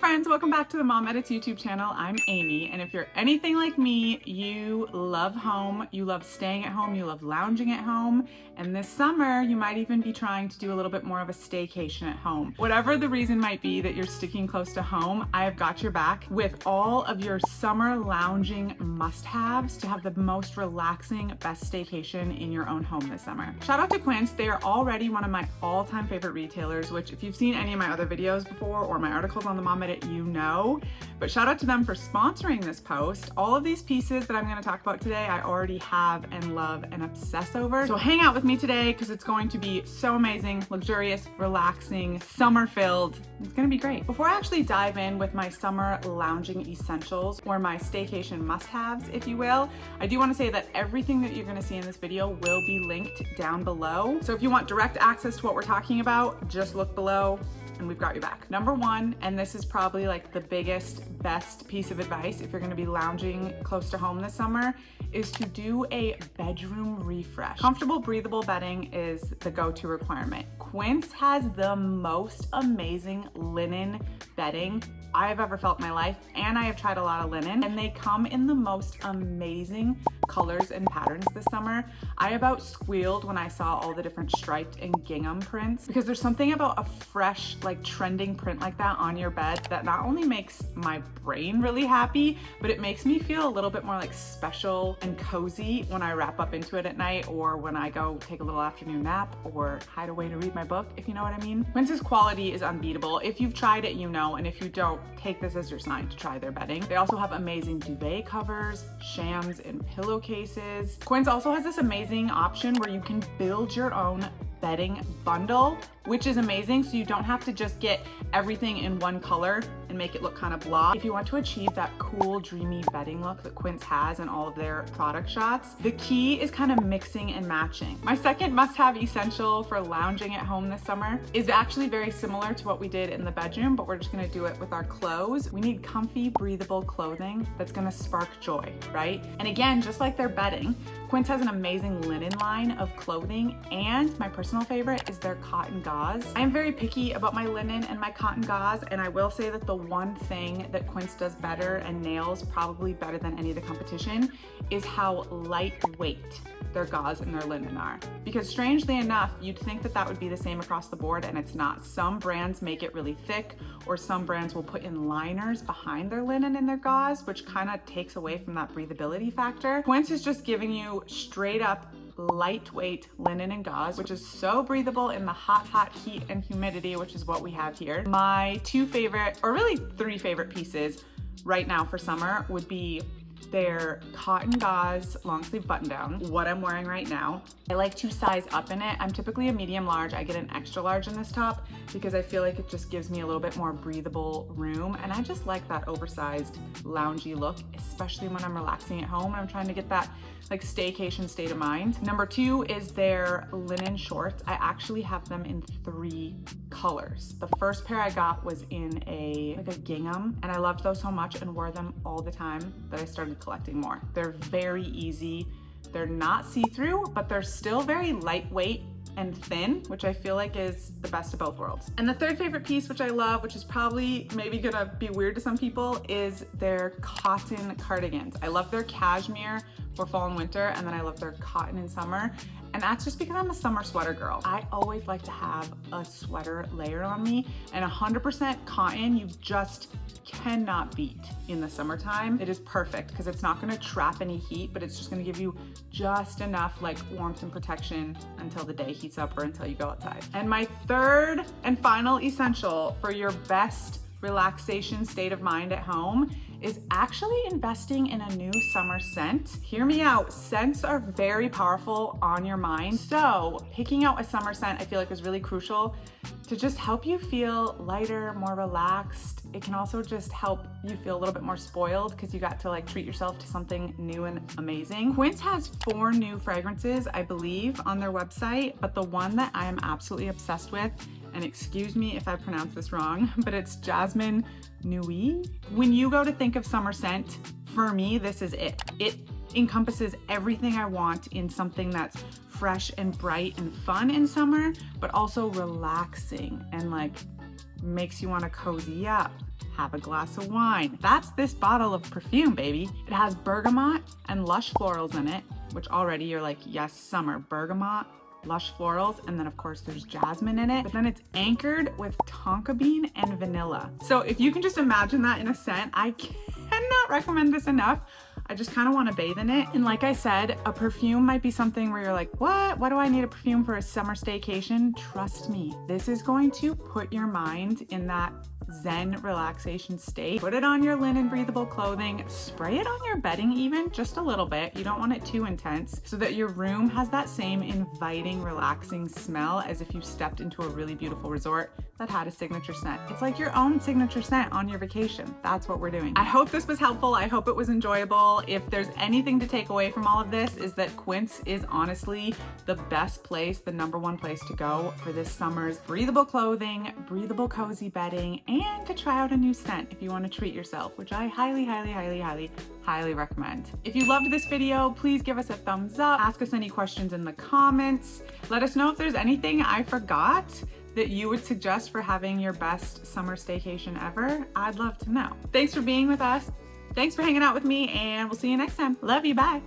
friends, welcome back to the Mom Edits YouTube channel. I'm Amy, and if you're anything like me, you love home, you love staying at home, you love lounging at home, and this summer you might even be trying to do a little bit more of a staycation at home. Whatever the reason might be that you're sticking close to home, I have got your back with all of your summer lounging must-haves to have the most relaxing, best staycation in your own home this summer. Shout out to Quince, they are already one of my all-time favorite retailers, which if you've seen any of my other videos before or my articles on the Mom Edit, you know. But shout out to them for sponsoring this post. All of these pieces that I'm going to talk about today, I already have and love and obsess over. So hang out with me today because it's going to be so amazing, luxurious, relaxing, summer-filled. It's going to be great. Before I actually dive in with my summer lounging essentials or my staycation must-haves, if you will, I do want to say that everything that you're going to see in this video will be linked down below. So if you want direct access to what we're talking about, just look below and we've got your back. Number one, and this is probably like the biggest, best piece of advice if you're gonna be lounging close to home this summer, is to do a bedroom refresh. Comfortable, breathable bedding is the go-to requirement. Quince has the most amazing linen bedding I have ever felt in my life, and I have tried a lot of linen, and they come in the most amazing colors and patterns this summer. I about squealed when I saw all the different striped and gingham prints, because there's something about a fresh, like trending print like that on your bed that not only makes my brain really happy, but it makes me feel a little bit more like special and cozy when I wrap up into it at night, or when I go take a little afternoon nap or hide away to read my book, if you know what I mean. Quince's quality is unbeatable. If you've tried it, you know, and if you don't, take this as your sign to try their bedding. They also have amazing duvet covers, shams, and pillowcases. Quince also has this amazing option where you can build your own bedding bundle, which is amazing, so you don't have to just get everything in one color and make it look kind of blah. If you want to achieve that cool, dreamy bedding look that Quince has in all of their product shots, the key is kind of mixing and matching. My second must-have essential for lounging at home this summer is actually very similar to what we did in the bedroom, but we're just gonna do it with our clothes. We need comfy, breathable clothing that's gonna spark joy, right? And again, just like their bedding, Quince has an amazing linen line of clothing, and my personal favorite is their cotton gauze. I am very picky about my linen and my cotton gauze, and I will say that the one thing that Quince does better and nails probably better than any of the competition is how lightweight their gauze and their linen are. Because strangely enough, you'd think that that would be the same across the board, and it's not. Some brands make it really thick, or some brands will put in liners behind their linen and their gauze, which kind of takes away from that breathability factor. Quince is just giving you straight up lightweight linen and gauze, which is so breathable in the hot heat and humidity, which is what we have here. My two favorite, or really three favorite pieces right now for summer would be their cotton gauze long sleeve button down, what I'm wearing right now. I like to size up in it. I'm typically a medium large. I get an extra large in this top because I feel like it just gives me a little bit more breathable room, and I just like that oversized loungy look, especially when I'm relaxing at home and I'm trying to get that like staycation state of mind. Number two is their linen shorts. I actually have them in 3 colors. The first pair I got was in a gingham, and I loved those so much and wore them all the time that I started collecting more. They're very easy. They're not see-through, but they're still very lightweight and thin, which I feel like is the best of both worlds. And the third favorite piece, which I love, which is probably maybe gonna be weird to some people, is their cotton cardigans. I love their cashmere for fall and winter, and then I love their cotton in summer. And that's just because I'm a summer sweater girl. I always like to have a sweater layer on me, and 100% cotton you just cannot beat in the summertime. It is perfect because it's not gonna trap any heat, but it's just gonna give you just enough like warmth and protection until the day heats up or until you go outside. And my third and final essential for your best relaxation state of mind at home is actually investing in a new summer scent. Hear me out, scents are very powerful on your mind. So picking out a summer scent I feel like is really crucial to just help you feel lighter, more relaxed. It can also just help you feel a little bit more spoiled because you got to like treat yourself to something new and amazing. Quince has 4 new fragrances, I believe, on their website, but the one that I am absolutely obsessed with, and excuse me if I pronounce this wrong, but it's Jasmine Nuit. When you go to think of summer scent, for me, this is it. It encompasses everything I want in something that's fresh and bright and fun in summer, but also relaxing and like makes you want to cozy up, have a glass of wine. That's this bottle of perfume, baby. It has bergamot and lush florals in it, which already you're like, yes, summer, bergamot, lush florals, and then of course there's jasmine in it, but then it's anchored with tonka bean and vanilla. So if you can just imagine that in a scent, I cannot recommend this enough. I just kind of want to bathe in it. And like I said, a perfume might be something where you're like, what? Why do I need a perfume for a summer staycation? Trust me, this is going to put your mind in that Zen relaxation state. Put it on your linen breathable clothing, spray it on your bedding even, just a little bit. You don't want it too intense, so that your room has that same inviting, relaxing smell as if you stepped into a really beautiful resort that had a signature scent. It's like your own signature scent on your vacation. That's what we're doing. I hope this was helpful. I hope it was enjoyable. If there's anything to take away from all of this, is that Quince is honestly the best place, the number one place to go for this summer's breathable clothing, breathable cozy bedding, and to try out a new scent if you want to treat yourself, which I highly recommend. If you loved this video, please give us a thumbs up. Ask us any questions in the comments. Let us know if there's anything I forgot that you would suggest for having your best summer staycation ever. I'd love to know. Thanks for being with us. Thanks for hanging out with me, and we'll see you next time. Love you. Bye.